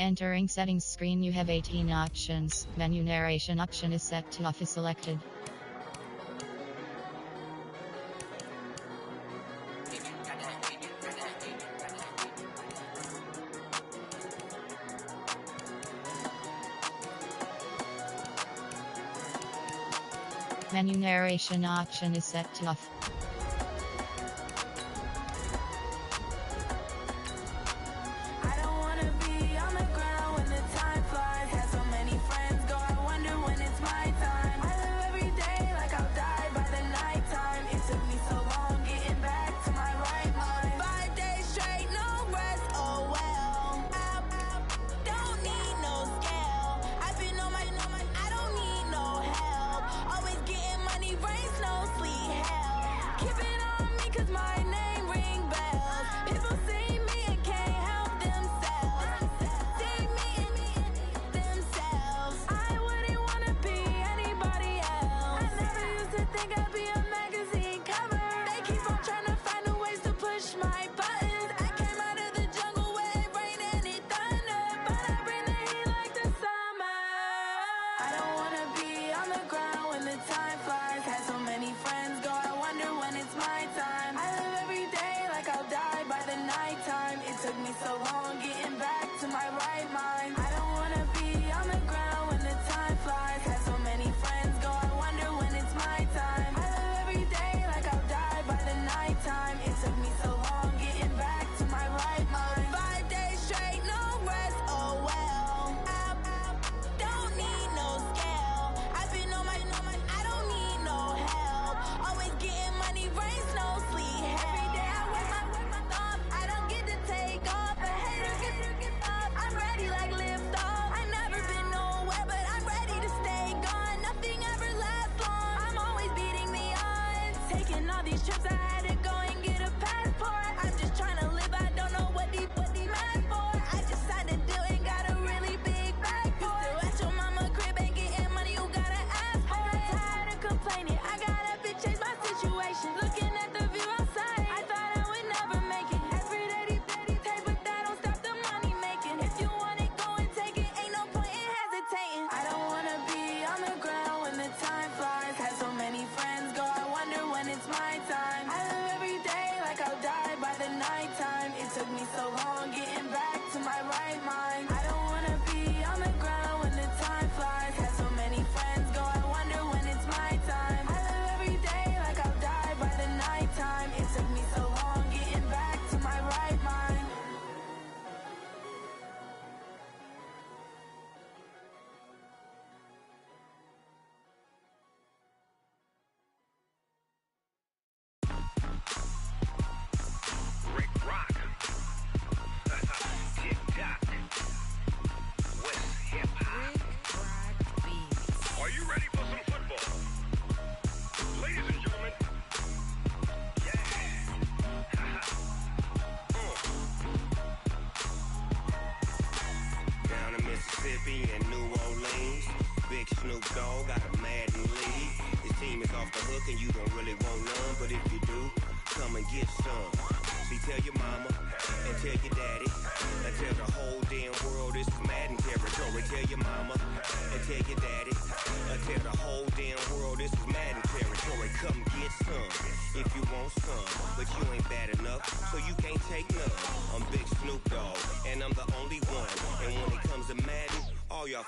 Entering settings screen, you have 18 options. Menu narration option is set to off is selected. Menu narration option is set to off.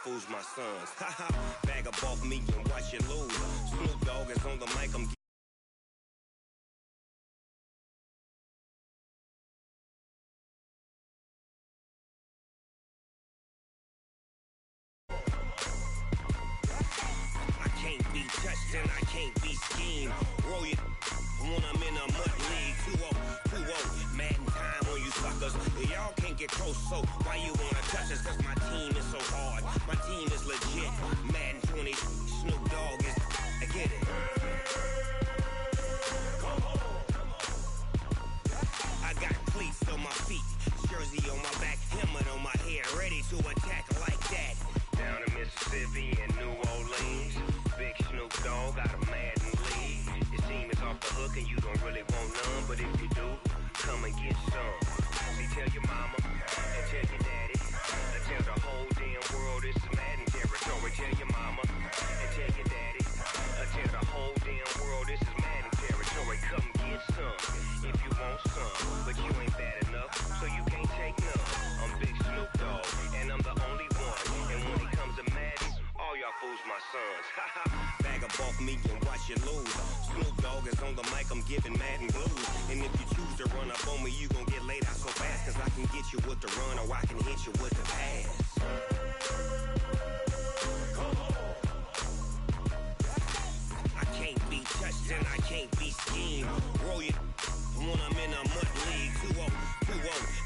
Fools my sons. Haha, bag up off me and watch you lose. Snoop Dogg is on the mic, I'm I can't be touched and I can't be schemed. Roll it when I'm in a mud league. 2-0, mad in time on you suckers. Y'all can't get close, so why you wanna touch us? Cause my team is so hard. My team is legit. Madden 20, Snoop Dogg is. I get it. Come on. I got cleats on my feet, jersey on my back, helmet on my head, ready to attack like that. Down in Mississippi and New Orleans, big Snoop Dogg got a Madden league. Your team is off the hook and you don't really want none, but if you do, come and get some. See, tell your mama and tell your daddy. tell the whole damn world this is Madden territory. Tell your mama and tell your daddy. Tell the whole damn world this is Madden territory. Come get some if you want some, but you ain't bad enough, so you can't take none. I'm Big Snoop Dogg, and I'm the only one. And when it comes to Madden, all y'all fools my sons. Bag up off me and watch you lose. Snoop Dogg is on the mic, I'm giving Madden blues. And if you choose to run up on me, you gon' get laid out so fast. Cause I can get you with the run or I can hit you with the pass. I can't be touched and I can't be schemed. Roll you when I'm in a mud league. 2-0,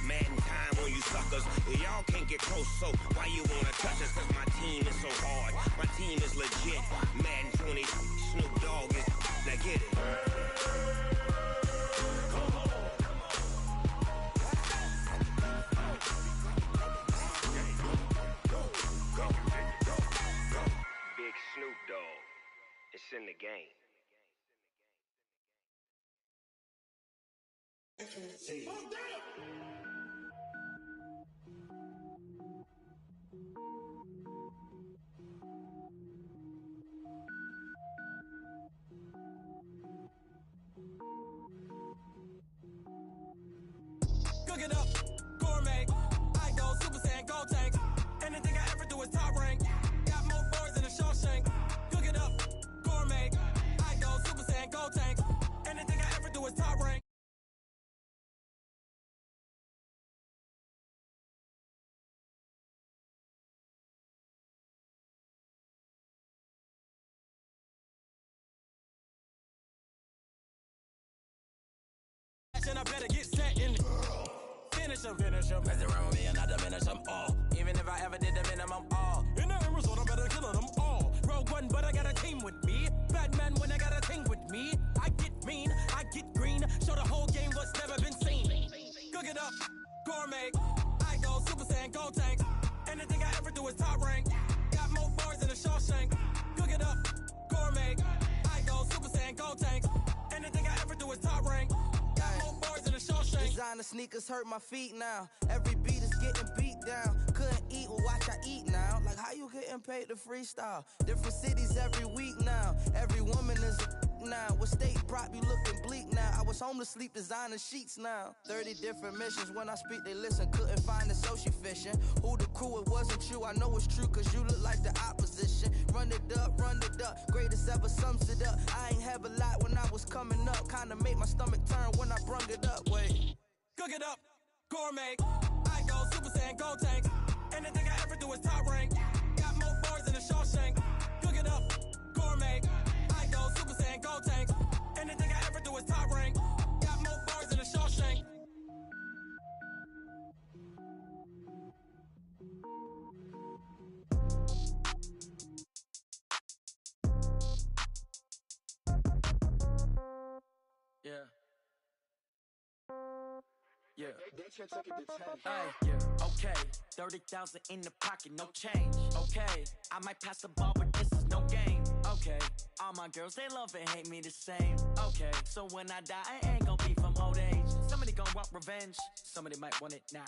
Madden time on you suckers. Y'all can't get close, so why you wanna touch us? Cause my team is so hard, my team is legit. Madden 20, Snoop Dogg is, now get it. Big Snoop Dogg, it's in the game. Cook it up, gourmet. I go Super Saiyan, gold tank. Anything I ever do is top rank. Got more boards than a Shawshank. Cook it up, gourmet. I go Super Saiyan, gold tank. Anything I ever do is top rank. And I better get set in. Finish him. Mess around with me and I diminish them all. Even if I ever did the minimum all. In the end result, I better kill them all. Rogue One, but I got a team with me. Batman when I got a team with me. I get mean, I get green. Show the whole game what's never been seen. Cook it up, gourmet. I go Super Saiyan, gold tank. Anything I ever do is top rank. Got more bars than a Shawshank. Cook it up, gourmet. I go Super Saiyan, gold tank. Anything I ever do is top rank. Designer sneakers hurt my feet now. Every beat is getting beat down. Couldn't eat, well watch I eat now. Like how you getting paid to freestyle? Different cities every week now. Every woman is a now. What state prop you looking bleak now? I was homeless, sleep designer sheets now. 30 different missions. When I speak they listen. Couldn't find the social fishing. Who the crew, it wasn't you. I know it's true cause you look like the opposition. Run it up, greatest ever sums it up. I ain't have a lot when I was coming up. Kinda made my stomach turn when I brung it up. Wait. Cook it up, gourmet. I go Super Saiyan, gold tank. Anything I ever do is top rank. Got more bars than a Shawshank. Cook it up, gourmet. I go Super Saiyan, gold tank. Anything I ever do is top rank. Got more bars than a Shawshank. Yeah. Yeah. Hey, yeah. Okay, 30,000 in the pocket, no change. Okay, I might pass the ball, but this is no game. Okay, all my girls, they love and hate me the same. Okay, so when I die, I ain't gon' be from old age. Somebody gon' want revenge, somebody might want it now.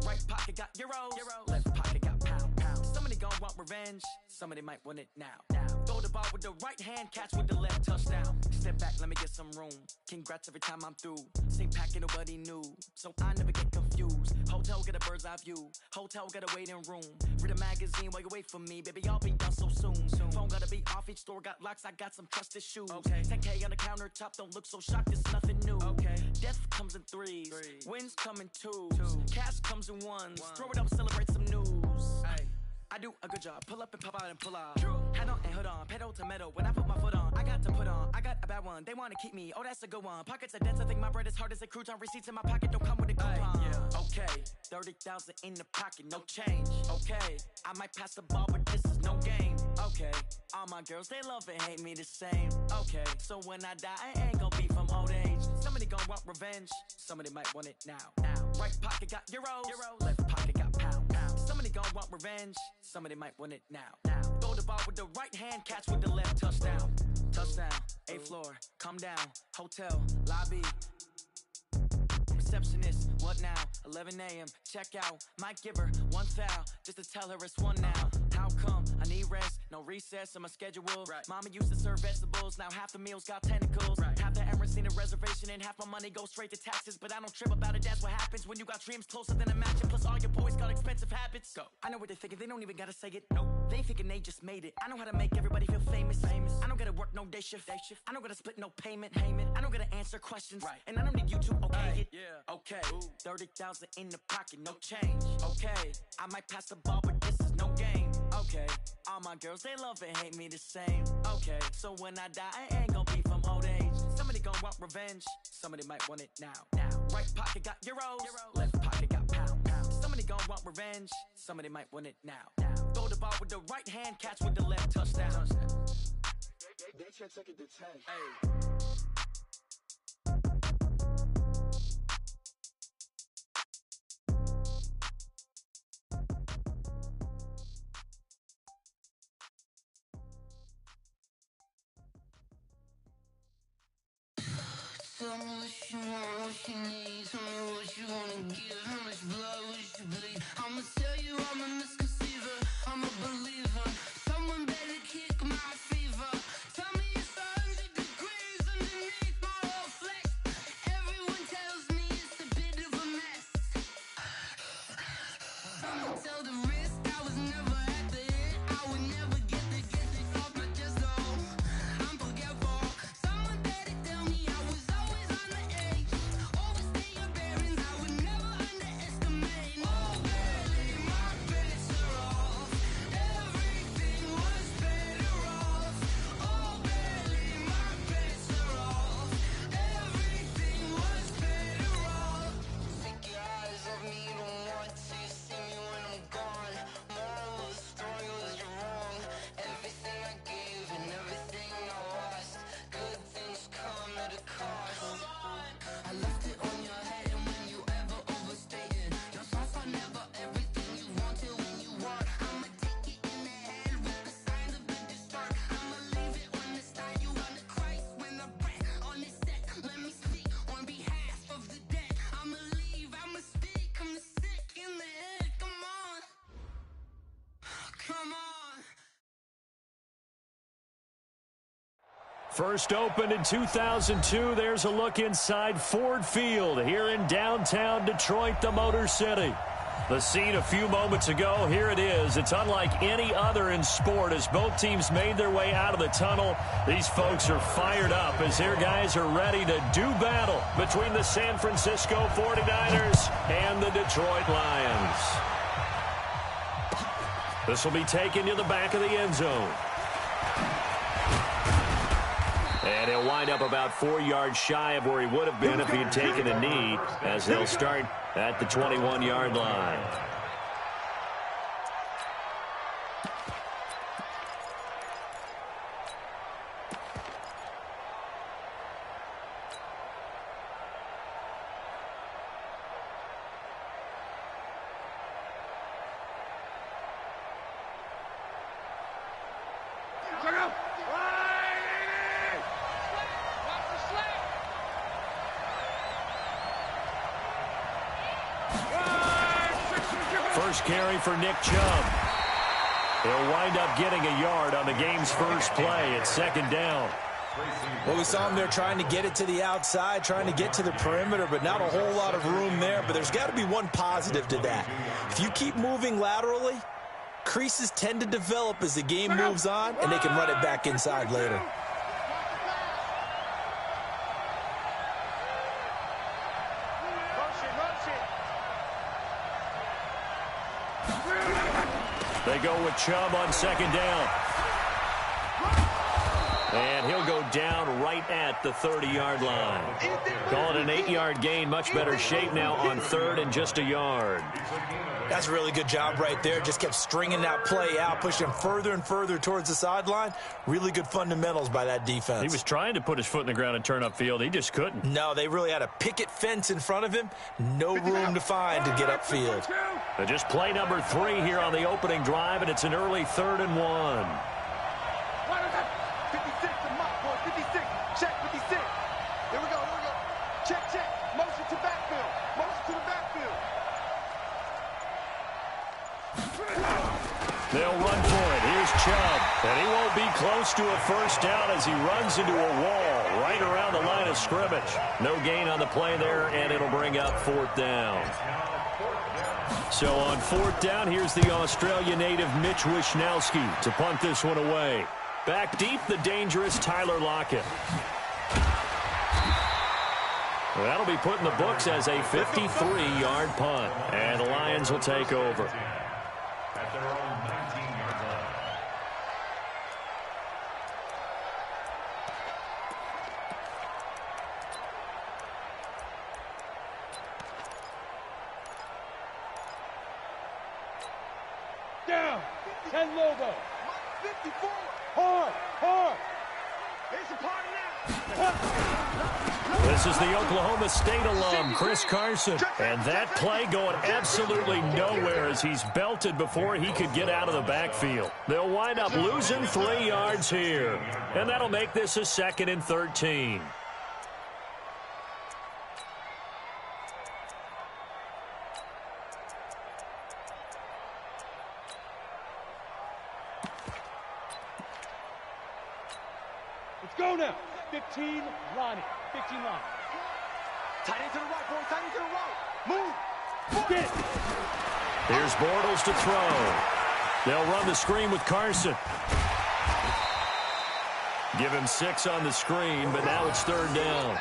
Right pocket got euros, left pocket got pound. Somebody gon' want revenge, somebody might want it now. Throw the ball with the right hand, catch with the left, touchdown. Step back, let me get some room. Congrats every time I'm through. Same packet, nobody knew, so I never get confused. Hotel get a bird's eye view. Hotel get a waiting room. Read a magazine while you wait for me, baby. I'll be done so soon. Phone gotta be off. Each store got locks. I got some trusted shoes. Okay. 10K on the countertop. Don't look so shocked. It's nothing new. Okay. Death comes in threes. Wins come in twos. Cash comes in ones. Throw it up, celebrate some news. Ay. I do a good job. Pull up and pop out and pull off. Hat on and hood on. Pedal to metal. When I put my foot on, I got to put on. I got a bad one. They want to keep me. Oh, that's a good one. Pockets are dense. I think my bread is hard as a crouton. Receipts in my pocket don't come with a coupon. Yeah. Okay. 30,000 in the pocket. No change. Okay. I might pass the ball, but this is no game. Okay. All my girls, they love and hate me the same. Okay. So when I die, I ain't gonna be from old age. Somebody gonna want revenge. Somebody might want it now. Right pocket got euros. Left pocket got pound. Somebody gonna want revenge. Somebody might want it now. Throw the ball with the right hand, catch with the left, touchdown. Touchdown, 8th floor, come down, hotel, lobby. receptionist. What now? 11 a.m. Check out. Might give her one foul just to tell her it's one now. How come? I need rest. No recess in my schedule. Right. Mama used to serve vegetables. Now half the meals got tentacles. Right. Half the Emirates need a reservation and half my money goes straight to taxes. But I don't trip about it. That's what happens when you got dreams closer than a mansion. Plus all your boys got expensive habits. Go. I know what they're thinking. They don't even gotta say it. Nope. They ain't thinking they just made it. I know how to make everybody feel famous. I don't gotta work no day shift. I don't gotta split no payment. I don't gotta answer questions. Right. And I don't need you to okay it. Yeah. Okay. 30,000 in the pocket, no change. Okay. I might pass the ball, but this is no game. Okay. All my girls, they love and hate me the same. Okay. So when I die, I ain't gonna be from old age. Somebody gon' want revenge. Somebody might want it now. Right pocket got euros. Left pocket got pounds. Somebody gon' want revenge. Somebody might want it now. Throw the ball with the right hand, catch with the left, touchdown. They should take it to 10. Hey. Tell me what you want, what you need. Tell me what you wanna give. How much blood would you bleed? I'ma tell you I'm a misconceiver. I'm a believer. Someone better kick my fever. Tell me it's 100 degrees underneath my whole flesh. Everyone tells me it's a bit of a mess. Someone tell the risk I was never at the end. I would never get the off my chest though. I'm forgetful. Someone better tell me I was always on the edge. Overstay your bearings, I would never underestimate. Oh, barely my bets are off. Everything was better off. Oh, barely my bets are off. Everything was better off. Take your eyes off me, don't want to see me when I'm gone. Moral of the story was you're wrong. Everything I gave and everything I lost. Good things come at a cost. I left it on your head, and when you ever overstay it, your thoughts are never everything you wanted when you want. I'ma take it in the head with the signs of a distort. I'ma leave it on the side. You on the Christ when the breath on the set. Let me speak on behalf of the dead. I'ma leave, I'ma speak. I'm the sick in the head. Come on, come on. First opened in 2002, there's a look inside Ford Field here in downtown Detroit, the Motor City. The scene a few moments ago, here it is. It's unlike any other in sport as both teams made their way out of the tunnel. These folks are fired up as their guys are ready to do battle between the San Francisco 49ers and the Detroit Lions. This will be taken to the back of the end zone. And he'll wind up about 4 yards shy of where he would have been if he had taken a knee, as they'll start at the 21-yard line. First carry for Nick Chubb. He'll wind up getting a yard on the game's first play. It's second down. Well, we saw him there trying to get it to the outside, trying to get to the perimeter, but not a whole lot of room there. But there's got to be one positive to that. If you keep moving laterally, creases tend to develop as the game moves on, and they can run it back inside later. They go with Chubb on second down. And he'll go down right at the 30-yard line. Call it an 8-yard gain. Much better shape now on third and just a yard. That's a really good job right there. Just kept stringing that play out, pushing further and further towards the sideline. Really good fundamentals by that defense. He was trying to put his foot in the ground and turn upfield. He just couldn't. No, they really had a picket fence in front of him. No room to find to get upfield. So just play number 3 here on the opening drive, and it's an early 3rd and 1. 56, the mock boy, 56. Check 56. Here we go. Check. Motion to backfield. close to a first down as he runs into a wall right around the line of scrimmage. No gain on the play there, and it'll bring up 4th down. So on 4th down, here's the Australia native Mitch Wishnowsky to punt this one away. Back deep, the dangerous Tyler Lockett. That'll be put in the books as a 53-yard punt, and the Lions will take over. At their own 19-yard line. Down. 10 Lobo. 54. Hard. It's a party now. This is the Oklahoma State alum, Chris Carson. And that play going absolutely nowhere as he's belted before he could get out of the backfield. They'll wind up losing 3 yards here. And that'll make this a 2nd and 13. Let's go now. 15, Lonnie. 15 line. Tight end to the right, boy. Tight end to the right. Move. Get it. Here's Bortles to throw. They'll run the screen with Carson. Give him 6 on the screen, but now it's 3rd down.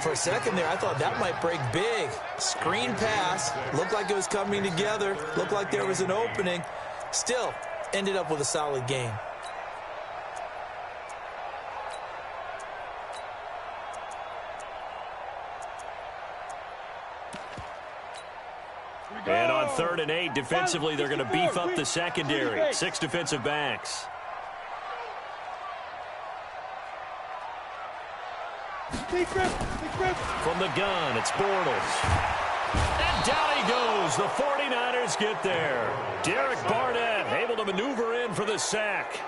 For a second there, I thought that might break big. Screen pass. Looked like it was coming together. Looked like there was an opening. Still, ended up with a solid game. And on 3rd and 8, defensively, they're going to beef up the secondary. 6 defensive backs. From the gun, it's Bortles. And down he goes. The 49ers get there. Derek Barnett able to maneuver in for the sack.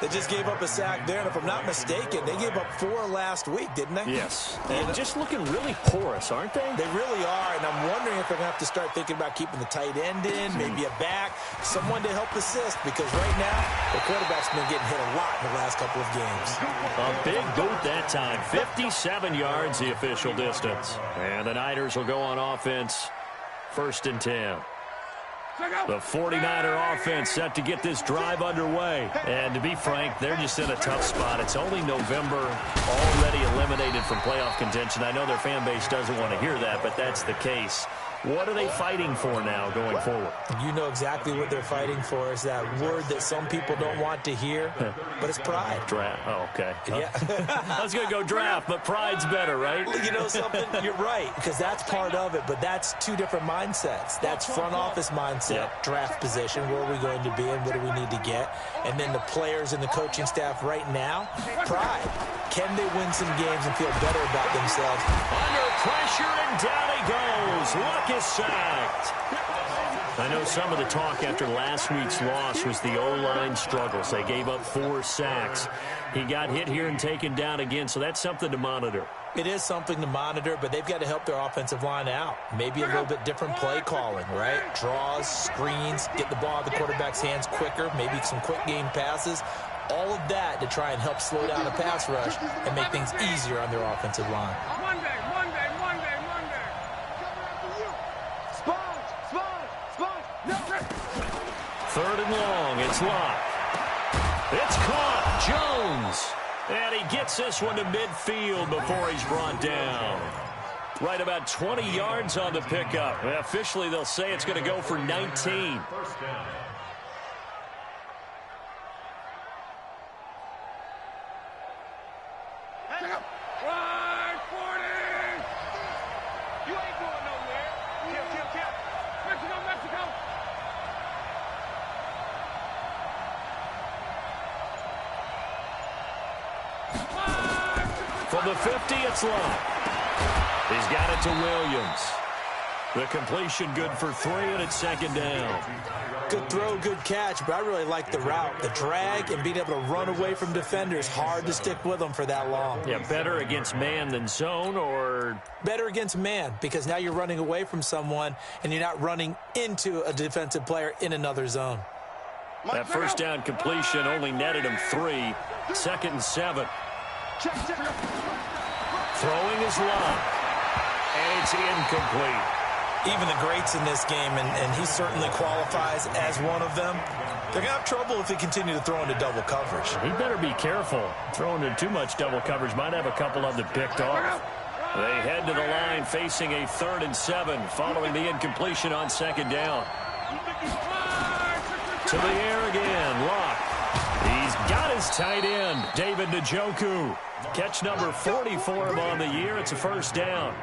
They just gave up a sack there, and if I'm not mistaken, they gave up 4 last week, didn't they? Yes. And just looking really porous, aren't they? They really are, and I'm wondering if they're going to have to start thinking about keeping the tight end in, maybe a back, someone to help assist, because right now, the quarterback's been getting hit a lot in the last couple of games. A big boot that time. 57 yards, the official distance. And the Niners will go on offense, 1st and 10. The 49er offense set to get this drive underway. And to be frank, they're just in a tough spot. It's only November, already eliminated from playoff contention. I know their fan base doesn't want to hear that, but that's the case. What are they fighting for now going forward? You know exactly what they're fighting for. Is that word that some people don't want to hear, but it's pride. Draft. Oh, okay. Yeah. I was going to go draft, but pride's better, right? Well, you know something? You're right, because that's part of it, but that's 2 different mindsets. That's front office mindset, draft position, where are we going to be and what do we need to get? And then the players and the coaching staff right now, pride. Can they win some games and feel better about themselves? Under pressure, and down he goes. Luck is sacked. I know some of the talk after last week's loss was the O-line struggles. They gave up 4 sacks. He got hit here and taken down again, so that's something to monitor. It is something to monitor, but they've got to help their offensive line out. Maybe a little bit different play calling, right? Draws, screens, get the ball out of the quarterback's hands quicker, maybe some quick game passes. All of that to try and help slow down the pass rush and make things easier on their offensive line. Monday. Spot. 3rd and long. It's Locke. It's caught. Jones. And he gets this one to midfield before he's brought down. Right about 20 yards on the pickup. Officially, they'll say it's going to go for 19. First down. Right, 40! You ain't going nowhere. Kill. Mexico. From the 50, it's Locke. He's got it to Williams. The completion good for 3, and it's 2nd down. Good throw, good catch, but I really like the route. The drag and being able to run away from defenders, hard to stick with them for that long. Yeah, better against man than zone, or? Better against man, because now you're running away from someone and you're not running into a defensive player in another zone. That first down completion only netted him 3. 2nd and 7. Throwing is Locke. And it's incomplete. Even the greats in this game, and he certainly qualifies as one of them, they're going to have trouble if they continue to throw into double coverage. He better be careful. Throwing into too much double coverage might have a couple of them picked off. They head to the line facing a 3rd and 7 following the incompletion on 2nd down. To the air again, Locke. He's got his tight end, David Njoku. Catch number 40 for him on the year. It's a 1st down.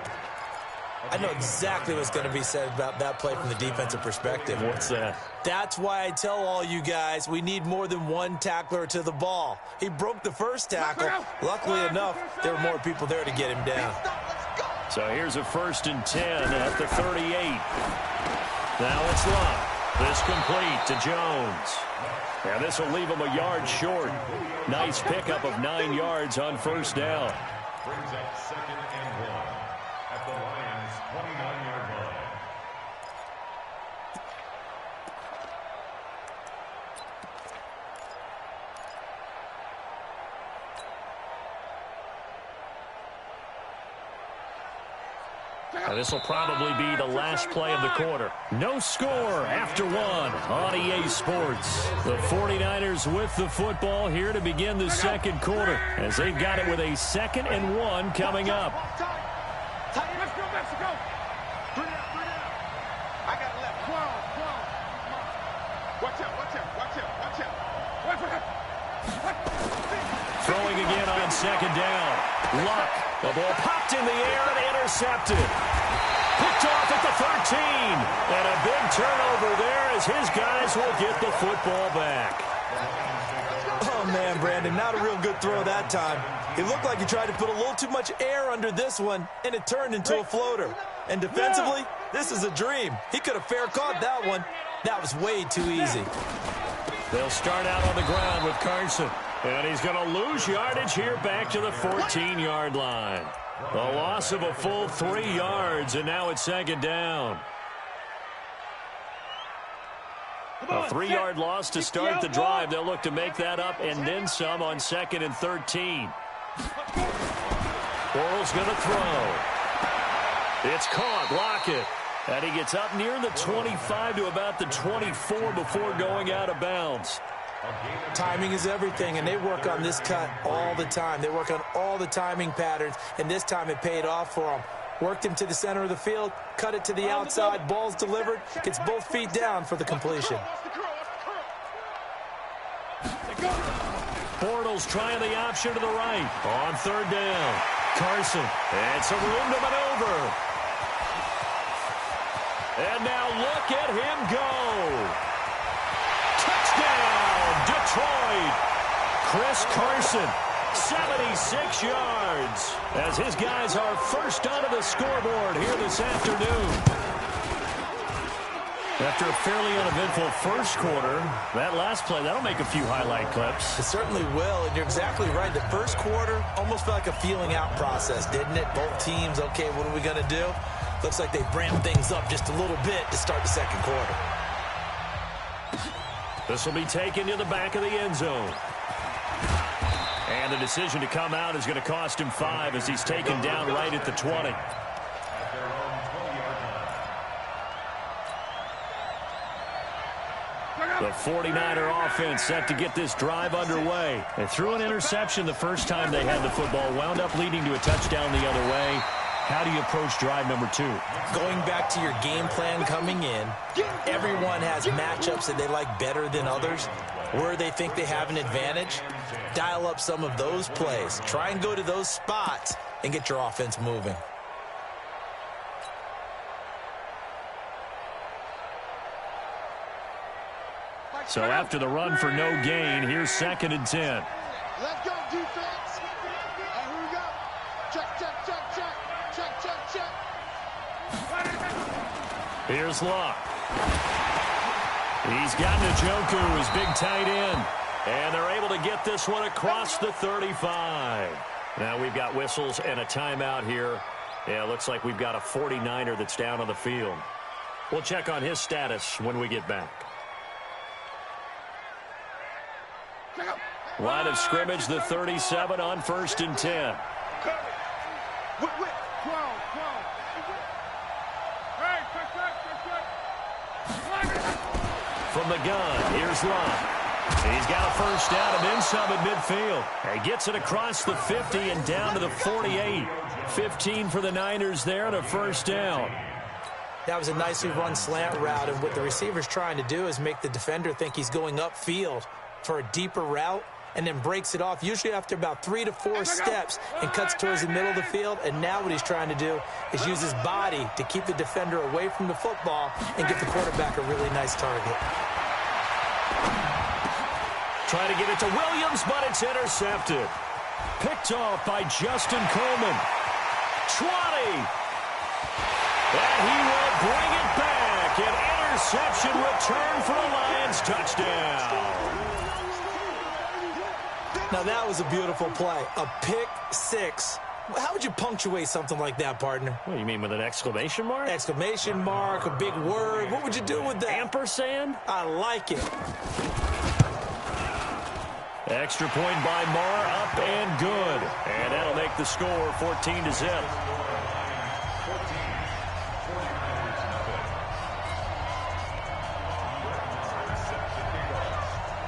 I know exactly what's going to be said about that play from the defensive perspective. What's that? That's why I tell all you guys we need more than one tackler to the ball. He broke the first tackle. Luckily enough, there were more people there to get him down. So here's a 1st and 10 at the 38. Now it's Locke. This complete to Jones. And this will leave him a yard short. Nice pickup of 9 yards on 1st down. Brings up 2nd and 1 at the Lions' 29-yard line. Now this will probably be the last play of the quarter. No score after 1 on EA Sports. The 49ers with the football here to begin the 2nd quarter as they've got it with a 2nd and 1 coming up. Let's go, Mexico. 3 out. I got it left. Come on. Watch out. Throwing again on 2nd down. Luck. The ball popped in the air and intercepted. Picked off at the 13. And a big turnover there as his guys will get the football back. Oh, man, Brandon, not a real good throw that time. It looked like he tried to put a little too much air under this one, and it turned into a floater. And defensively, this is a dream. He could have fair caught that one. That was way too easy. They'll start out on the ground with Carson. And he's going to lose yardage here back to the 14-yard line. The loss of a full 3 yards, and now it's 2nd down. A 3-yard loss to start the drive. They'll look to make that up and then some on 2nd and 13. Bortles going to throw. It's caught. Lockett. And he gets up near the 25 to about the 24 before going out of bounds. Timing is everything, and they work on this cut all the time. They work on all the timing patterns, and this time it paid off for them. Worked him to the center of the field, cut it to the outside, ball's delivered, gets both feet down for the completion. Bortles trying the option to the right on 3rd down. Carson, and some room to maneuver. And now look at him go. Touchdown, Detroit. Chris Carson, 76 yards, as his guys are first onto the scoreboard here this afternoon. After a fairly uneventful first quarter, that last play, that'll make a few highlight clips. It certainly will, and you're exactly right. The first quarter almost felt like a feeling out process, didn't it? Both teams, okay, what are we going to do? Looks like they ramped things up just a little bit to start the 2nd quarter. This will be taken to the back of the end zone. And the decision to come out is going to cost him 5 as he's taken down right at the 20. The 49er offense set to get this drive underway. They threw an interception the first time they had the football, wound up leading to a touchdown the other way. How do you approach drive number 2? Going back to your game plan coming in, everyone has matchups that they like better than others. Where they think they have an advantage, dial up some of those plays. Try and go to those spots and get your offense moving. So after the run for no gain, here's 2nd and 10. Let's go, defense. And here we go. Check. Here's Luck. He's got Njoku, his big tight end. And they're able to get this one across the 35. Now we've got whistles and a timeout here. Yeah, it looks like we've got a 49er that's down on the field. We'll check on his status when we get back. Line of scrimmage, the 37 on 1st and 10. From the gun, here's Love. He's got a first down and then some at midfield. He gets it across the 50 and down to the 48. 15 for the Niners there and a first down. That was a nicely run slant route, and what the receiver's trying to do is make the defender think he's going upfield for a deeper route and then breaks it off, usually after about 3 to 4 steps, and cuts towards the middle of the field. And now what he's trying to do is use his body to keep the defender away from the football and give the quarterback a really nice target. Trying to get it to Williams, but it's intercepted. Picked off by Justin Coleman. 20. And he will bring it back. An interception return for a Lions touchdown. Now that was a beautiful play. A pick six. How would you punctuate something like that, partner? What do you mean, with an exclamation mark? Exclamation mark, a big word. What would you do with that? Ampersand? I like it. Extra point by Marr, up and good. And that'll make the score 14-0.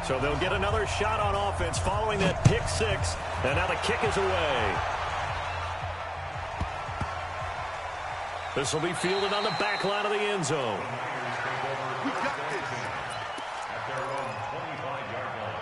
So they'll get another shot on offense following that pick six. And now the kick is away. This will be fielded on the back line of the end zone. We got this. At their own 25-yard line.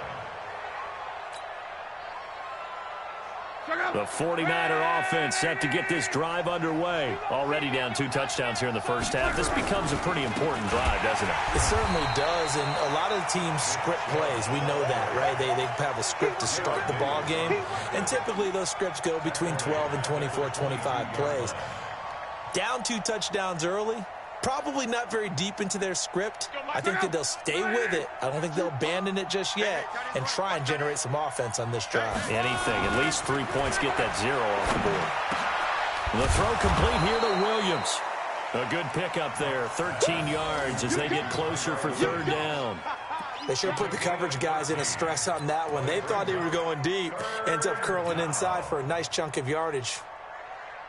The 49er offense set to get this drive underway. Already down 2 touchdowns here in the first half. This becomes a pretty important drive, doesn't it? It certainly does, and a lot of the teams script plays. We know that, right? They have a script to start the ball game, and typically those scripts go between 12 and 24, 25 plays. Down 2 touchdowns early, probably not very deep into their script. I think that they'll stay with it. I don't think they'll abandon it just yet and try and generate some offense on this drive. Anything, at least 3 points, get that 0 off the board. The throw complete here to Williams. A good pickup there, 13 yards as they get closer for 3rd down. They sure put the coverage guys in a stress on that one. They thought they were going deep. Ends up curling inside for a nice chunk of yardage.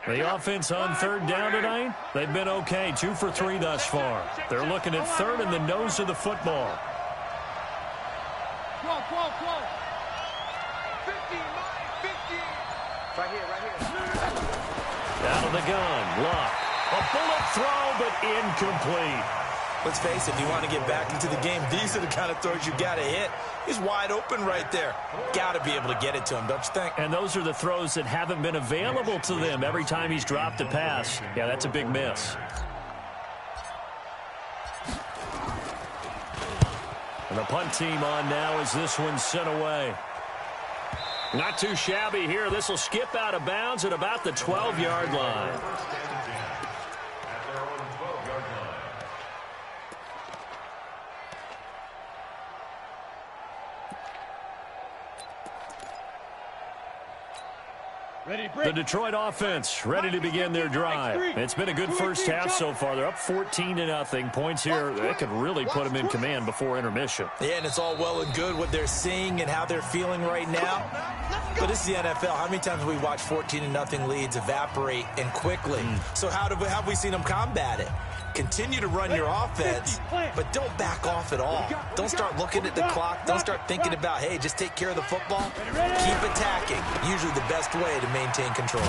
The offense on 3rd down tonight, they've been okay, 2 for 3 thus far. They're looking at 3rd in the nose of the football. 12. 15. Right here. Out of the gun, Luck. A bullet throw, but incomplete. Let's face it, if you want to get back into the game, these are the kind of throws you got to hit. He's wide open right there. Got to be able to get it to him, don't you think? And those are the throws that haven't been available to them every time he's dropped a pass. Yeah, that's a big miss. And the punt team on now as this one's sent away. Not too shabby here. This will skip out of bounds at about the 12-yard line. The Detroit offense ready to begin their drive. It's been a good first half so far. They're up 14-0. Points here, they could really put them in command before intermission. Yeah, and it's all well and good what they're seeing and how they're feeling right now. But this is the NFL. How many times have we watched 14-0 leads evaporate and quickly? So how have we seen them combat it? Continue to run your offense, but don't back off at all. Don't start looking at the clock. Don't start thinking about, hey, just take care of the football. Keep attacking. Usually the best way to maintain control.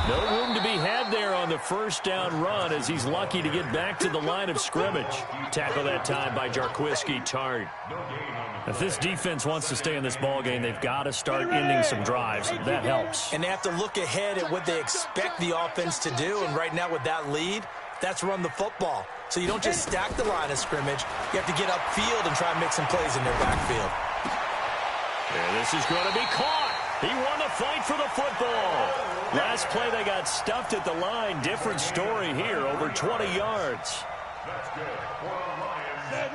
No room to be had there on the first down run as he's lucky to get back to the line of scrimmage. Tackle that time by Jarquiski Tart. If this defense wants to stay in this ball game, they've got to start ending some drives. That helps. And they have to look ahead at what they expect the offense to do. And right now with that lead, that's run the football. So you don't just stack the line of scrimmage. You have to get upfield and try and make some plays in their backfield. And this is going to be caught. He won the fight for the football. Last play, they got stuffed at the line. Different story here, over 20 yards.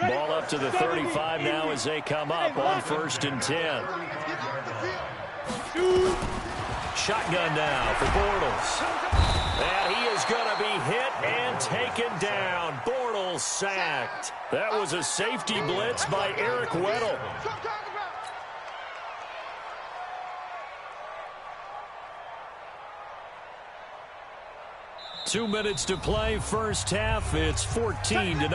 Ball up to the 35 now as they come up on 1st and 10. Shotgun now for Bortles. And he is going to be hit and taken down. Bortles sacked. That was a safety blitz by Eric Weddle. 2 minutes to play, first half. It's 14-0.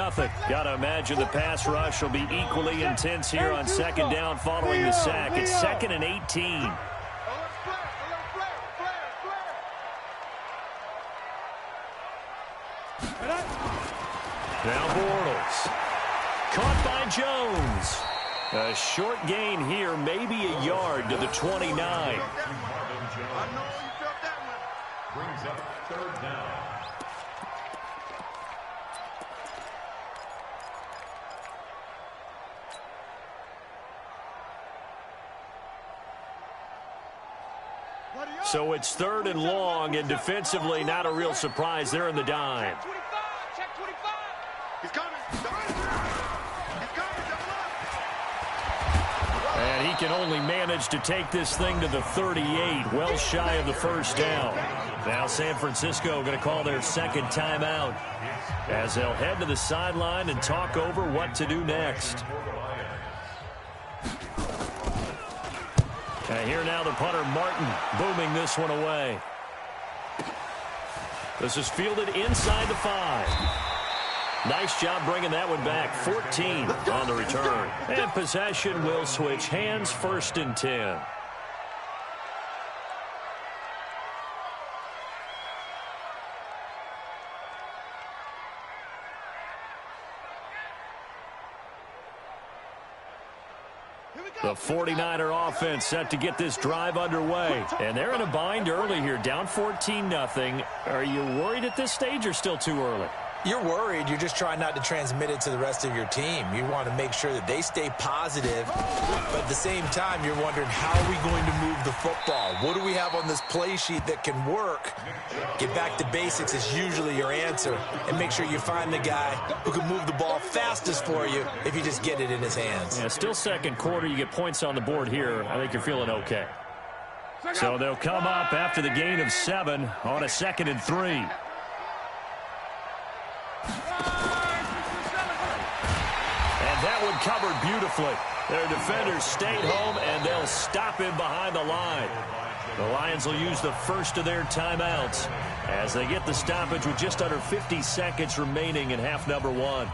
Got to imagine the pass rush will be equally intense here on second down following the sack. It's 2nd and 18. Now Bortles. Caught by Jones. A short gain here, maybe a yard to the 29. Brings up third down. So it's 3rd and long, and defensively not a real surprise. They're in the dime. Check 25. He's coming. And he can only manage to take this thing to the 38, well shy of the first down. Now San Francisco going to call their second timeout as they'll head to the sideline and talk over what to do next. And here now the punter Martin booming this one away. This is fielded inside the 5. Nice job bringing that one back. 14 on the return. And possession will switch hands, 1st and 10. The 49er offense set to get this drive underway. And they're in a bind early here, down 14-0. Are you worried at this stage or still too early? You're worried. You're just trying not to transmit it to the rest of your team. You want to make sure that they stay positive. But at the same time, you're wondering, how are we going to move the football? What do we have on this play sheet that can work? Get back to basics is usually your answer. And make sure you find the guy who can move the ball fastest for you if you just get it in his hands. Yeah, still second quarter. You get points on the board here. I think you're feeling okay. So they'll come up after the gain of 7 on a 2nd and 3. That one covered beautifully. Their defenders stayed home, and they'll stop him behind the line. The Lions will use the first of their timeouts as they get the stoppage with just under 50 seconds remaining in half number 1.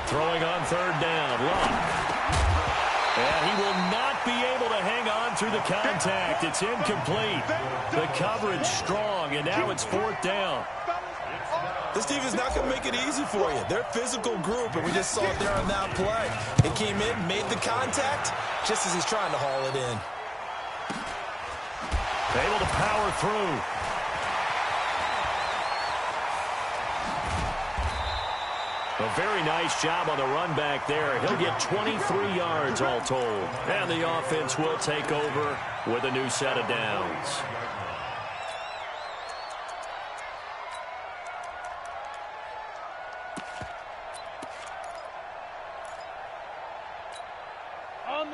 Throwing on 3rd down, Luck. And he will not be able to hang on through the contact. It's incomplete. The coverage strong, and now it's 4th down. This defense is not going to make it easy for you. They're a physical group, and we just saw it there on that play. It came in, made the contact, just as he's trying to haul it in. Able to power through. A very nice job on the run back there. He'll get 23 yards all told. And the offense will take over with a new set of downs.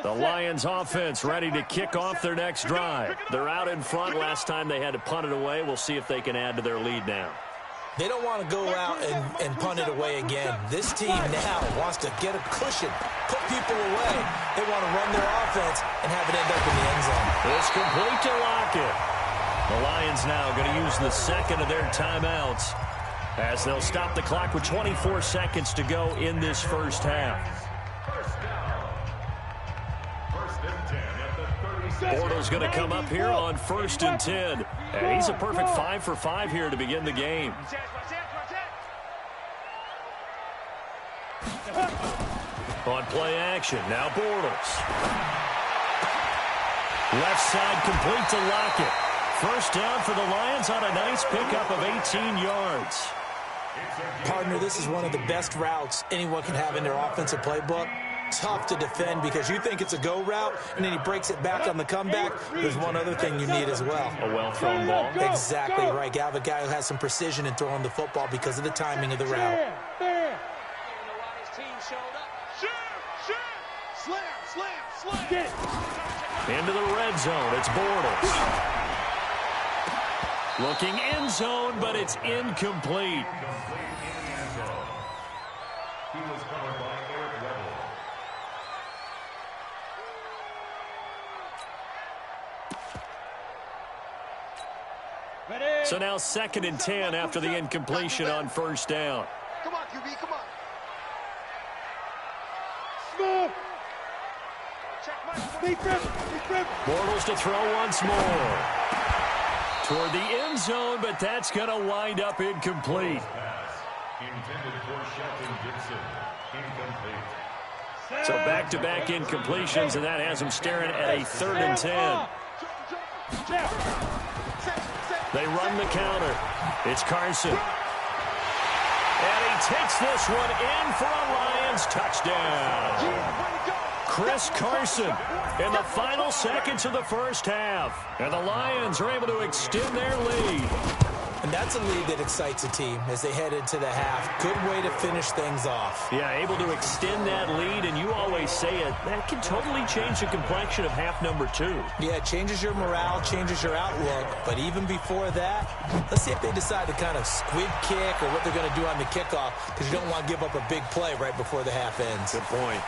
The Lions offense ready to kick off their next drive. They're out in front. Last time they had to punt it away. We'll see if they can add to their lead now. They don't want to go out and punt it away again. This team now wants to get a cushion, put people away. They want to run their offense and have it end up in the end zone. It's complete to Lockett. The Lions now going to use the second of their timeouts as they'll stop the clock with 24 seconds to go in this first half. Bortles going to come up here on 1st and 10. And he's a perfect 5 for 5 here to begin the game. On play action, now Bortles. Left side complete to Lockett. First down for the Lions on a nice pickup of 18 yards. Partner, this is one of the best routes anyone can have in their offensive playbook. Tough to defend because you think it's a go route, and then he breaks it back on the comeback. There's one other thing you need as well. A well-thrown ball. Exactly right. You have a guy who has some precision in throwing the football because of the timing of the route. showed up. Shoot! Slam! Get it! Into the red zone. It's Bortles. Looking end zone, but it's incomplete. He was covered by Eric Weddle. So now 2nd and 10 after the incompletion on first down. Come on, QB, come on. Smooth. Bortles to throw once more. Toward the end zone, but that's going to wind up incomplete. Intended for Shelton Gibson. Incomplete. So back-to-back incompletions, and that has him staring at a 3rd and 10. They run the counter. It's Carson. And he takes this one in for a Lions touchdown. Chris Carson in the final seconds of the first half. And the Lions are able to extend their lead. And that's a lead that excites a team as they head into the half. Good way to finish things off. Yeah, able to extend that lead, and you always say it, that can totally change the complexion of half number 2. Yeah, it changes your morale, changes your outlook. But even before that, let's see if they decide to kind of squib kick or what they're going to do on the kickoff, because you don't want to give up a big play right before the half ends. Good point.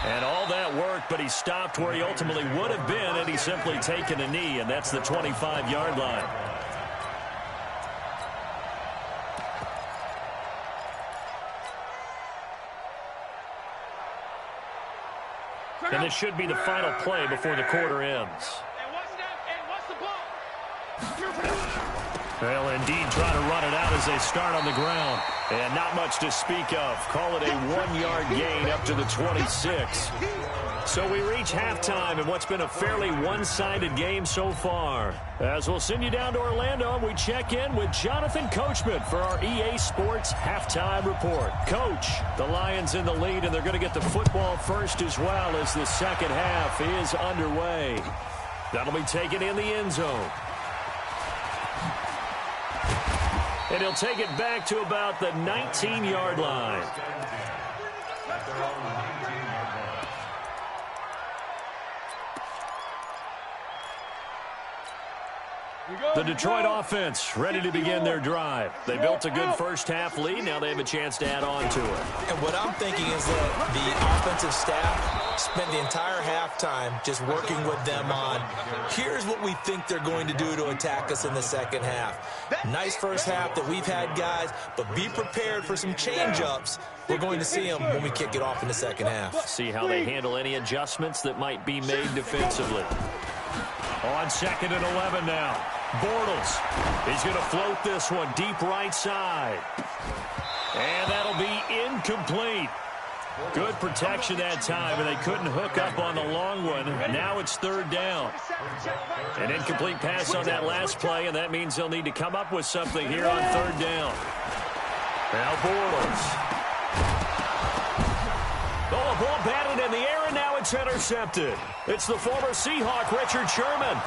And all that worked, but he stopped where he ultimately would have been had he simply taken a knee, and that's the 25-yard line. And this should be the final play before the quarter ends. They'll indeed try to run it out as they start on the ground. And not much to speak of. Call it a 1-yard gain up to the 26. So we reach halftime in what's been a fairly one-sided game so far. As we'll send you down to Orlando, we check in with Jonathan Coachman for our EA Sports Halftime Report. Coach, the Lions in the lead, and they're going to get the football first as well as the second half is underway. That'll be taken in the end zone. And he'll take it back to about the 19-yard line. The Detroit offense ready to begin their drive. They built a good first-half lead. Now they have a chance to add on to it. And what I'm thinking is that the offensive staff spent the entire halftime just working with them on, here's what we think they're going to do to attack us in the second half. Nice first half that we've had, guys, but be prepared for some change-ups. We're going to see them when we kick it off in the second half. See how they handle any adjustments that might be made defensively. On 2nd and 11 now. Bortles. He's going to float this one deep right side. And that'll be incomplete. Good protection that time, and they couldn't hook up on the long one. Now it's 3rd down. An incomplete pass on that last play, and that means they'll need to come up with something here on 3rd down. Now Bortles. Oh, a ball batted in the air, and now it's intercepted. It's the former Seahawk, Richard Sherman.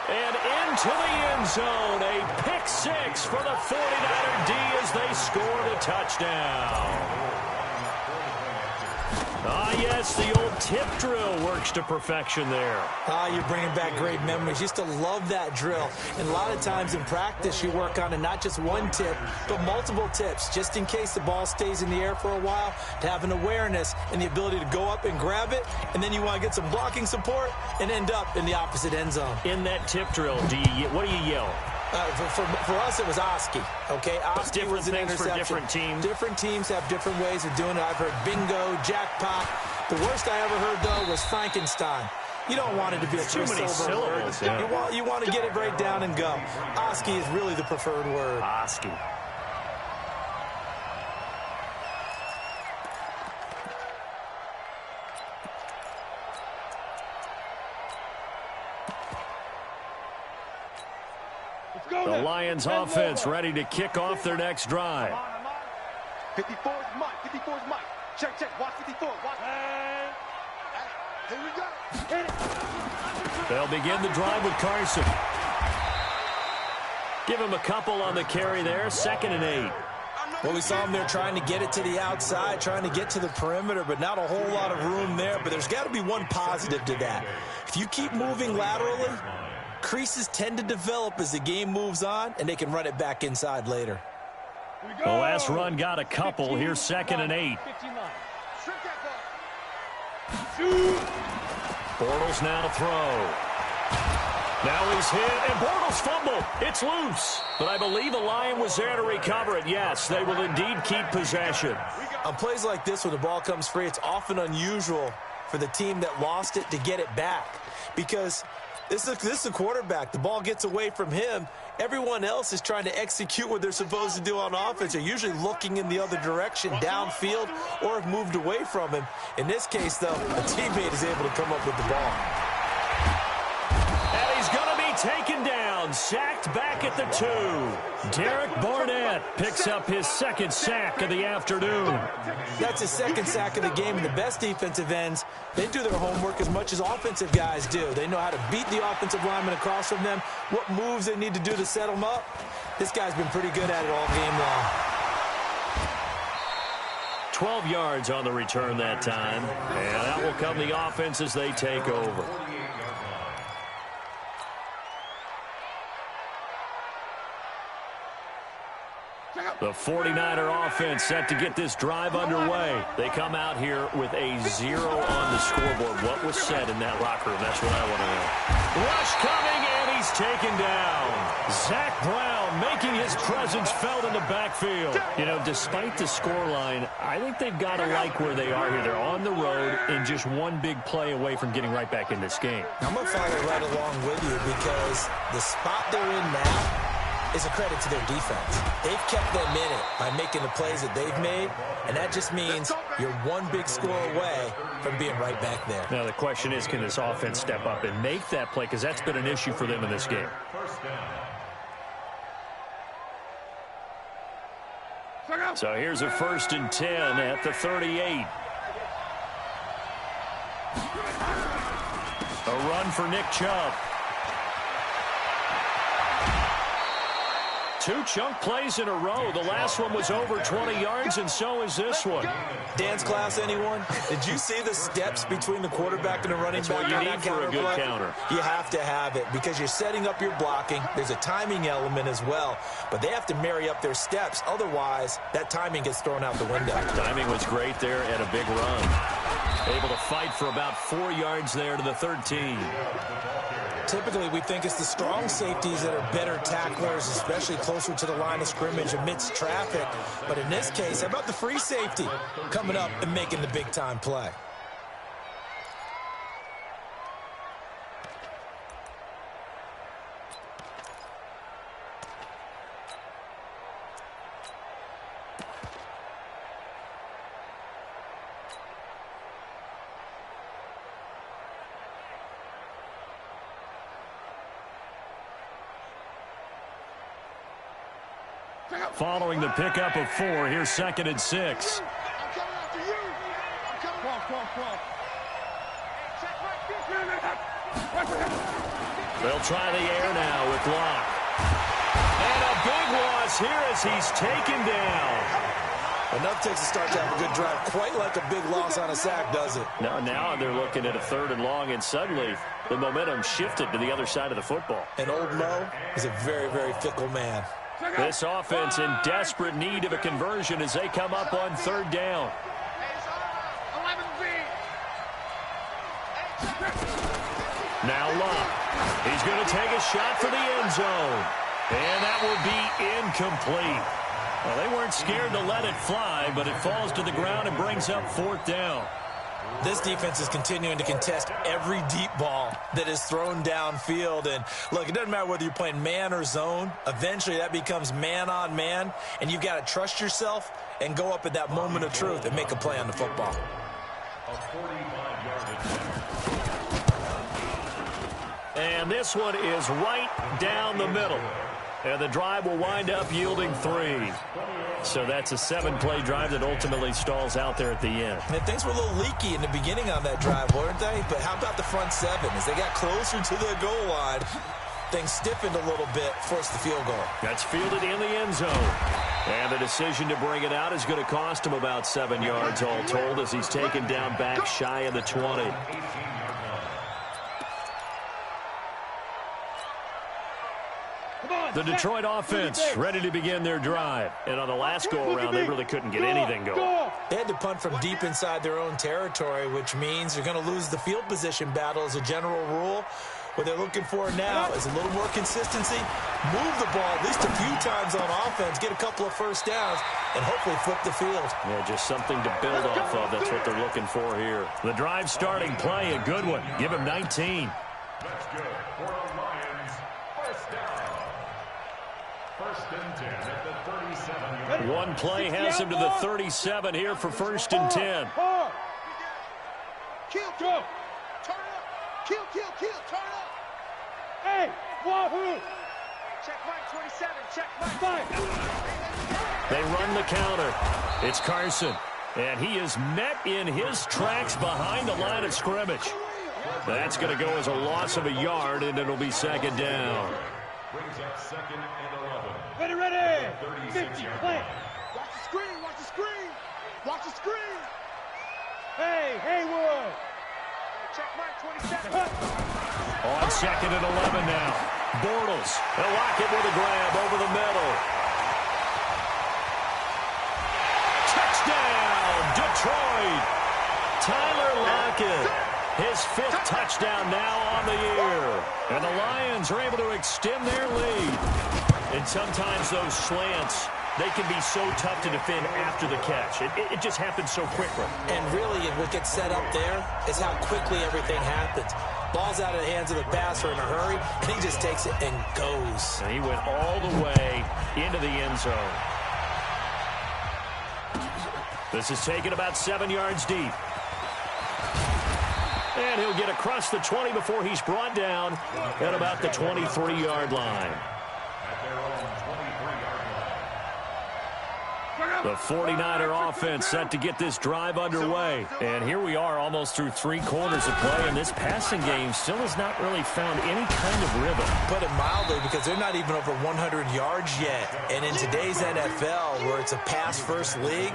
And into the end zone, a pick 6 for the 49er D as they score the touchdown. Ah, yes, the old tip drill works to perfection there. Ah, you're bringing back great memories. Used to love that drill. And a lot of times in practice, you work on it, not just one tip, but multiple tips, just in case the ball stays in the air for a while, to have an awareness and the ability to go up and grab it, and then you want to get some blocking support and end up in the opposite end zone. In that tip drill, what do you yell? For us, it was Oski. Okay, Oski different was an things interception. for different teams. Different teams have different ways of doing it. I've heard bingo, jackpot. The worst I ever heard, though, was Frankenstein. You don't want it to be a too many syllables. Yeah. You want to get it right down and go. Oski is really the preferred word. Oski. The Lions offense ready to kick off their next drive. 54's Mike. 54's Mike. Check. Watch 54. Watch. Here we go. They'll begin the drive with Carson. Give him a couple on the carry there. 2nd and 8. Well, we saw him there trying to get it to the outside, trying to get to the perimeter, but not a whole lot of room there. But there's got to be one positive to that. If you keep moving laterally, creases tend to develop as the game moves on, and they can run it back inside later. The last run got a couple. Here's 2nd and 8. Bortles now to throw. Now he's hit, and Bortles fumble. It's loose. But I believe the Lion was there to recover it. Yes, they will indeed keep possession. On plays like this, when the ball comes free, it's often unusual for the team that lost it to get it back. Because this is a quarterback. The ball gets away from him. Everyone else is trying to execute what they're supposed to do on offense. They're usually looking in the other direction, downfield, or have moved away from him. In this case, though, a teammate is able to come up with the ball. And he's going to be taken down, sacked back at the 2. Derek Barnett picks up his 2nd sack of the afternoon. That's his 2nd sack of the game, and the best defensive ends, they do their homework as much as offensive guys do. They know how to beat the offensive lineman across from them, what moves they need to do to set them up. This guy's been pretty good at it all game long. 12 yards on the return that time, and out will come the offense as they take over. The 49er offense set to get this drive underway. They come out here with a 0 on the scoreboard. What was said in that locker room? That's what I want to know. Rush coming, and he's taken down. Zach Brown making his presence felt in the backfield. You know, despite the scoreline, I think they've got to like where they are here. They're on the road and just one big play away from getting right back in this game. I'm going to follow right along with you because the spot they're in now is a credit to their defense. They've kept them in it by making the plays that they've made, and that just means you're one big score away from being right back there. Now, the question is, can this offense step up and make that play? Because that's been an issue for them in this game. So here's a 1st and 10 at the 38. A run for Nick Chubb. 2 chunk plays in a row. The last one was over 20 yards, and so is this one. Dance class, anyone? Did you see the steps between the quarterback and the running back? That's what you need for a good counter. You have to have it because you're setting up your blocking. There's a timing element as well, but they have to marry up their steps. Otherwise, that timing gets thrown out the window. Timing was great there and a big run. Able to fight for about 4 yards there to the 13. Typically, we think it's the strong safeties that are better tacklers, especially closer to the line of scrimmage amidst traffic. But in this case, how about the free safety coming up and making the big-time play? Following the pickup of 4, here's 2nd and 6. I'm coming after you. I'm coming. They'll try the air now with Locke. And a big loss here as he's taken down. Enough takes to start to have a good drive. Quite like a big loss on a sack, does it? Now they're looking at a 3rd and long, and suddenly the momentum shifted to the other side of the football. And old Mo is a very, very fickle man. This offense in desperate need of a conversion as they come up on 3rd down. Now Locke. He's going to take a shot for the end zone. And that will be incomplete. Well, they weren't scared to let it fly, but it falls to the ground and brings up 4th down. This defense is continuing to contest every deep ball that is thrown downfield. And, look, it doesn't matter whether you're playing man or zone. Eventually, that becomes man on man. And you've got to trust yourself and go up at that moment of truth and make a play on the football. And this one is right down the middle. And the drive will wind up yielding 3. So that's a 7-play drive that ultimately stalls out there at the end. And things were a little leaky in the beginning on that drive, weren't they? But how about the front 7? As they got closer to the goal line, things stiffened a little bit, forced the field goal. That's fielded in the end zone. And the decision to bring it out is going to cost him about 7 yards all told as he's taken down back shy of the 20. The Detroit offense ready to begin their drive. And on the last go-around, they really couldn't get anything going. They had to punt from deep inside their own territory, which means they're going to lose the field position battle as a general rule. What they're looking for now is a little more consistency, move the ball at least a few times on offense, get a couple of first downs, and hopefully flip the field. Yeah, just something to build off of. That's what they're looking for here. The drive starting play, a good one. Give him 19. That's good for the Lions. First down. First and 10 at the 37. One play has him to the 37 here for first and 10. Kill, go. Turn up. Kill, turn up. Hey, wahoo. Check Mike 27, check Mike. They run the counter. It's Carson. And he is met in his tracks behind the line of scrimmage. That's going to go as a loss of a yard, and it'll be second down. Brings up second and 11. Ready. 50, play. Watch the screen. Watch the screen. Hey, Haywood. Check Mike 27. On second and 11 now. Bortles. They'll lock it with a grab over the middle. Touchdown, Detroit. Tyler Lockett. His 5th touchdown now on the year. And the Lions are able to extend their lead. And sometimes those slants, they can be so tough to defend after the catch. It just happens so quickly. And really, what gets set up there is how quickly everything happens. Ball's out of the hands of the passer in a hurry, and he just takes it and goes. And he went all the way into the end zone. This is taken about 7 yards deep. And he'll get across the 20 before he's brought down at about the 23-yard line. The 49er offense set to get this drive underway. And here we are almost through 3 quarters of play, and this passing game still has not really found any kind of rhythm. Put it mildly, because they're not even over 100 yards yet. And in today's NFL, where it's a pass-first league,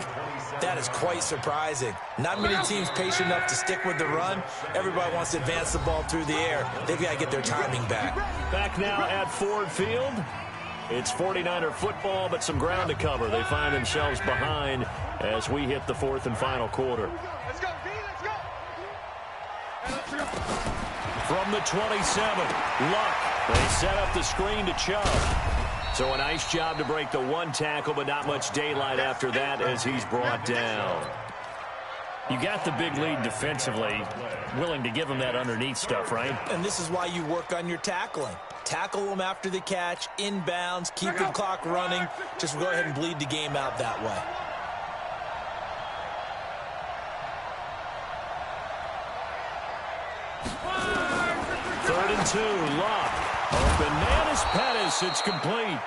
that is quite surprising. Not many teams patient enough to stick with the run. Everybody wants to advance the ball through the air. They've got to get their timing back. Back now at Ford Field. It's 49er football, but some ground to cover. They find themselves behind as we hit the 4th and final quarter. Let's go, D, let's go. From the 27, Luck. They set up the screen to Chubb. So a nice job to break the 1 tackle, but not much daylight after that as he's brought down. You got the big lead defensively, willing to give him that underneath stuff, right? And this is why you work on your tackling. Tackle them after the catch, inbounds, keep the clock running. Just go ahead and bleed the game out that way. Third and 2, Luck. Open man is Pettis. It's complete.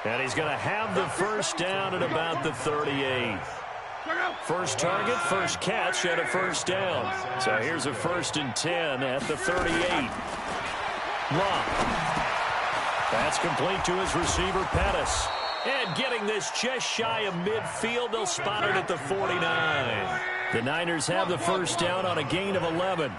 And he's going to have the first down at about the 38. First target, first catch, and a first down. So here's a 1st and 10 at the 38. Luck. That's complete to his receiver, Pettis. And getting this just shy of midfield, they'll spot it at the 49. The Niners have the first down on a gain of 11.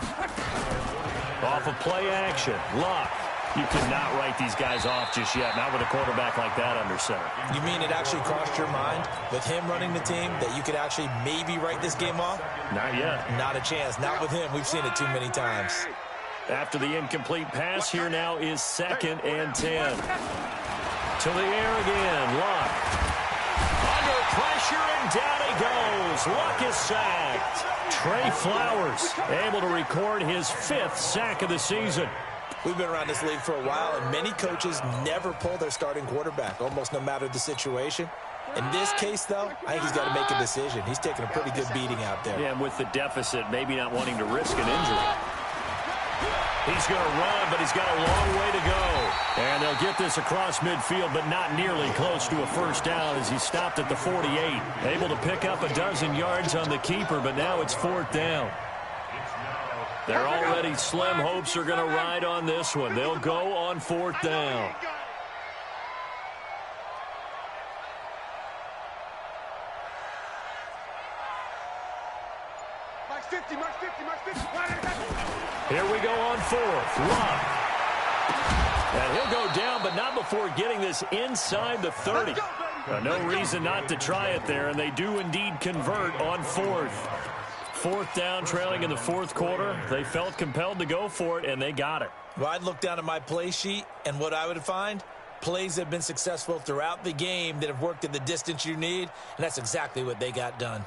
Off of play action, Luck. You cannot write these guys off just yet, not with a quarterback like that under center. You mean it actually crossed your mind with him running the team that you could actually maybe write this game off? Not yet. Not a chance. Not with him. We've seen it too many times. After the incomplete pass, here now is 2nd and 10. To the air again, Luck. Under pressure, and down he goes. Luck is sacked. Trey Flowers able to record his 5th sack of the season. We've been around this league for a while, and many coaches never pull their starting quarterback, almost no matter the situation. In this case, though, I think he's got to make a decision. He's taking a pretty good beating out there. Yeah, and with the deficit, maybe not wanting to risk an injury. He's going to run, but he's got a long way to go. And they'll get this across midfield, but not nearly close to a first down as he stopped at the 48. Able to pick up a dozen yards on the keeper, but now it's 4th down. Their already slim hopes are going to ride on this one. They'll go on 4th down. Here we go on fourth. Love. And he'll go down, but not before getting this inside the 30. No reason not to try it there, and they do indeed convert on fourth. Fourth down, trailing in the fourth quarter. They felt compelled to go for it, and they got it. Well, I'd look down at my play sheet, and what I would find, plays that have been successful throughout the game that have worked at the distance you need, and that's exactly what they got done.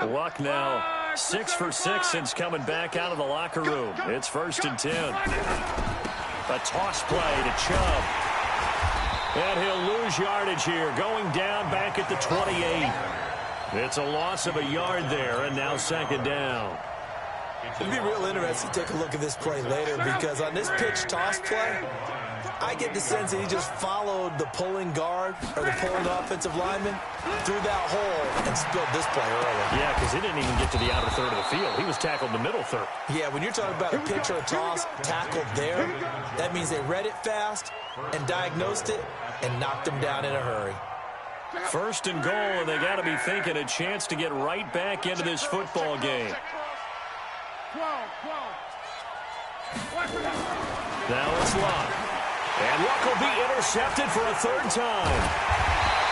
Luck now 6 for 6 since coming back out of the locker room. It's 1st and 10. A toss play to Chubb. And he'll lose yardage here, going down back at the 28. It's a loss of a yard there, and now 2nd down. It'd be real interesting to take a look at this play later, because on this pitch toss play, I get the sense that he just followed the pulling guard or the pulling offensive lineman through that hole and spilled this play early. Yeah, because he didn't even get to the outer third of the field. He was tackled in the middle third. Yeah, when you're talking about a pitch or a toss tackled there, that means they read it fast and diagnosed it and knocked him down in a hurry. 1st and goal, and they got to be thinking a chance to get right back into this football game. Now it's Luck. And Luck will be intercepted for a 3rd time.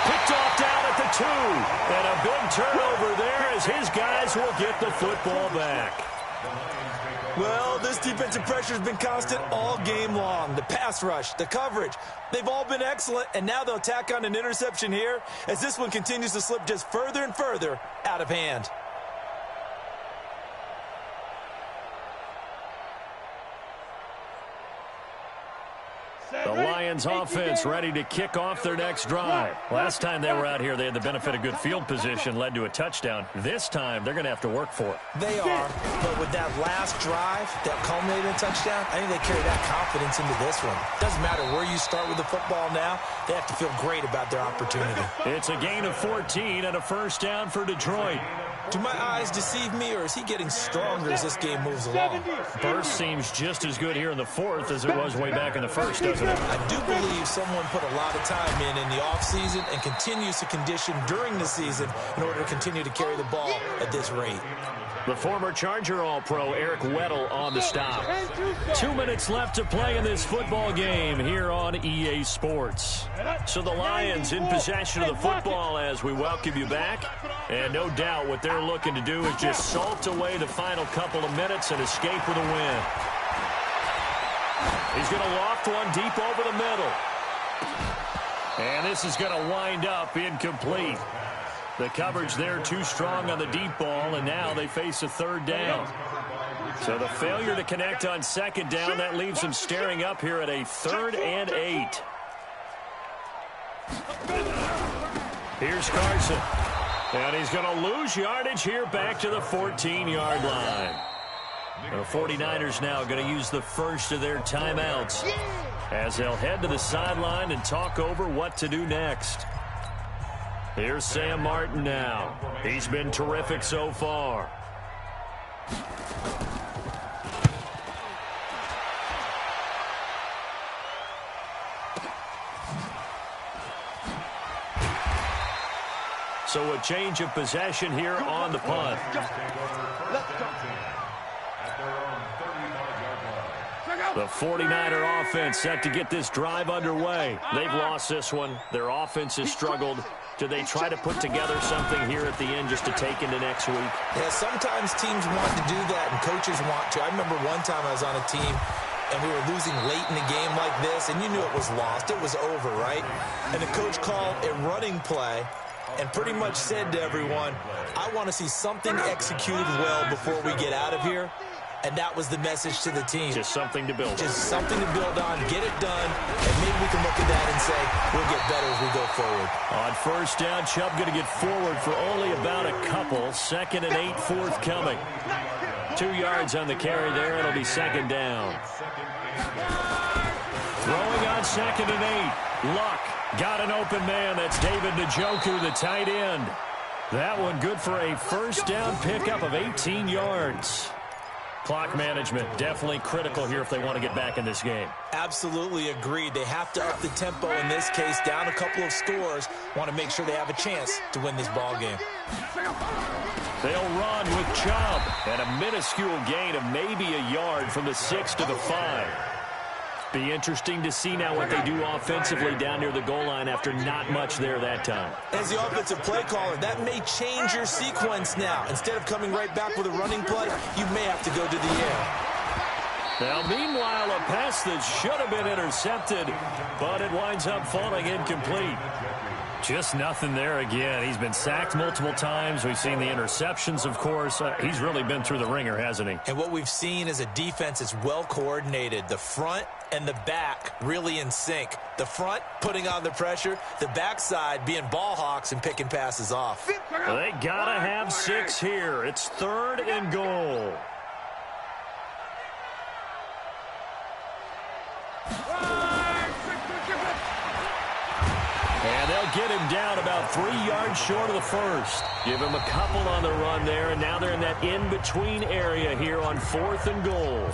Picked off down at the 2. And a big turnover there as his guys will get the football back. Well, this defensive pressure has been constant all game long. The pass rush, the coverage, they've all been excellent, and now they'll tack on an interception here as this one continues to slip just further and further out of hand. The Lions offense ready to kick off their next drive. Last time they were out here, they had the benefit of good field position, led to a touchdown. This time, they're going to have to work for it. They are, but with that last drive that culminated in a touchdown, I think they carry that confidence into this one. Doesn't matter where you start with the football now, they have to feel great about their opportunity. It's a gain of 14 and a 1st down for Detroit. Do my eyes deceive me, or is he getting stronger as this game moves along? Burst seems just as good here in the 4th as it was way back in the 1st, doesn't it? I do believe someone put a lot of time in the offseason and continues to condition during the season in order to continue to carry the ball at this rate. The former Charger All-Pro Eric Weddle on the stop. 2 minutes left to play in this football game here on EA Sports. So the Lions in possession of the football as we welcome you back. And no doubt what they're looking to do is just salt away the final couple of minutes and escape with a win. He's going to loft one deep over the middle. And this is going to wind up incomplete. The coverage there too strong on the deep ball, and now they face a 3rd down. So the failure to connect on 2nd down, that leaves them staring up here at a 3rd and 8. Here's Carson. And he's going to lose yardage here back to the 14-yard line. The 49ers now going to use the first of their timeouts as they'll head to the sideline and talk over what to do next. Here's Sam Martin now. He's been terrific so far. So a change of possession here on the punt. The 49er offense set to get this drive underway. They've lost this one. Their offense has struggled. Do they try to put together something here at the end just to take into next week? Yeah, sometimes teams want to do that and coaches want to. I remember one time I was on a team and we were losing late in the game like this, and you knew it was lost. It was over, right? And the coach called a running play and pretty much said to everyone, I want to see something executed well before we get out of here. And that was the message to the team. Just something to build on. Just something to build on, get it done, and maybe we can look at that and say we'll get better as we go forward. On 1st down, Chubb going to get forward for only about a couple. 2nd and 8 forthcoming. 2 yards on the carry there. It'll be 2nd down. Throwing on 2nd and 8. Luck got an open man. That's David Njoku, the tight end. That one good for a 1st down pickup of 18 yards. Clock management, definitely critical here if they want to get back in this game. Absolutely agreed. They have to up the tempo in this case, down a couple of scores. Want to make sure they have a chance to win this ball game. They'll run with Chubb, and a minuscule gain of maybe a yard from the 6 to the 5. Be interesting to see now what they do offensively down near the goal line after not much there that time. As the offensive play caller, that may change your sequence now. Instead of coming right back with a running play, you may have to go to the air. Now, meanwhile, a pass that should have been intercepted, but it winds up falling incomplete. Just nothing there again. He's been sacked multiple times. We've seen the interceptions, of course. He's really been through the ringer, hasn't he? And what we've seen is a defense that's well coordinated. The front and the back really in sync. The front putting on the pressure, the backside being ball hawks and picking passes off. Well, they gotta have 6 here. It's 3rd and goal. And they'll get him down about 3 yards short of the first. Give him a couple on the run there, and now they're in that in-between area here on 4th and goal.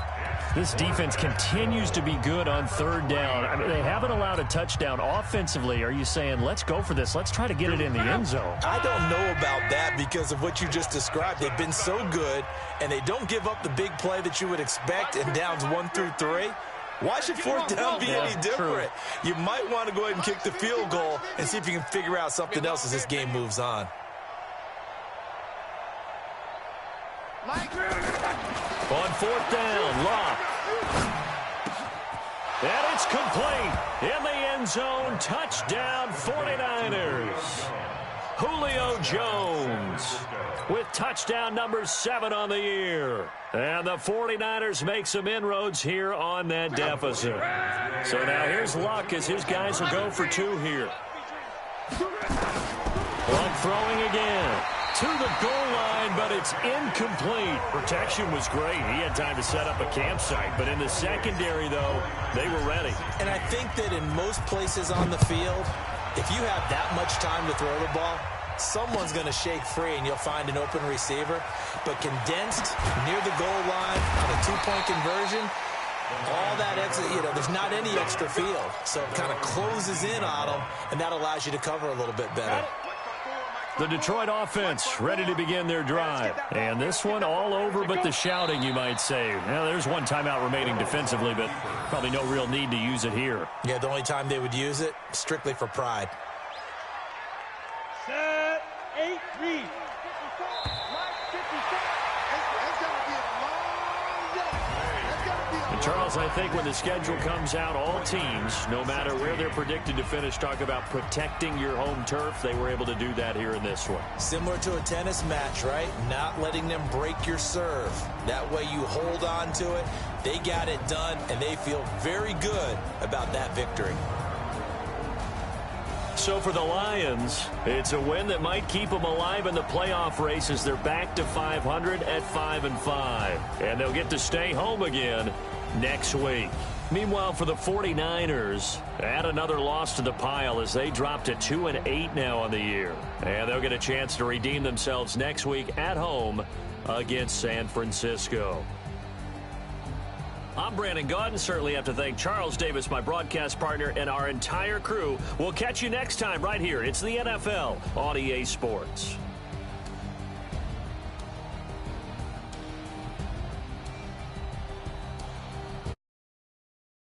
This defense continues to be good on 3rd down. I mean, they haven't allowed a touchdown offensively. Are you saying, let's go for this? Let's try to get it in the end zone. I don't know about that because of what you just described. They've been so good, and they don't give up the big play that you would expect in downs 1 through 3. Why should 4th down be any different? True. You might want to go ahead and kick the field goal and see if you can figure out something else as this game moves on. On 4th down, Locke. And it's complete. In the end zone, touchdown 49ers. Julio Jones with touchdown number 7 on the year. And the 49ers make some inroads here on that deficit. So now here's Luck as his guys will go for 2 here. Luck throwing again. To the goal line, but it's incomplete. Protection was great. He had time to set up a campsite. But in the secondary, though, they were ready. And I think that in most places on the field, if you have that much time to throw the ball, someone's going to shake free and you'll find an open receiver. But condensed near the goal line on a 2-point conversion, all that extra, there's not any extra field. So it kind of closes in on them, and that allows you to cover a little bit better. The Detroit offense ready to begin their drive. And this one all over but the shouting, you might say. Now, there's one timeout remaining defensively, but probably no real need to use it here. Yeah, the only time they would use it, strictly for pride. Set, 8-3. Charles, I think when the schedule comes out, all teams, no matter where they're predicted to finish, talk about protecting your home turf. They were able to do that here in this one. Similar to a tennis match, right? Not letting them break your serve. That way you hold on to it. They got it done, and they feel very good about that victory. So for the Lions, it's a win that might keep them alive in the playoff race as they're back to 500 at 5-5. And they'll get to stay home again next week. Meanwhile, for the 49ers, add another loss to the pile as they drop to 2-8 now on the year. And they'll get a chance to redeem themselves next week at home against San Francisco. I'm Brandon Gaudin. Certainly have to thank Charles Davis, my broadcast partner, and our entire crew. We'll catch you next time right here. It's the NFL on EA Sports.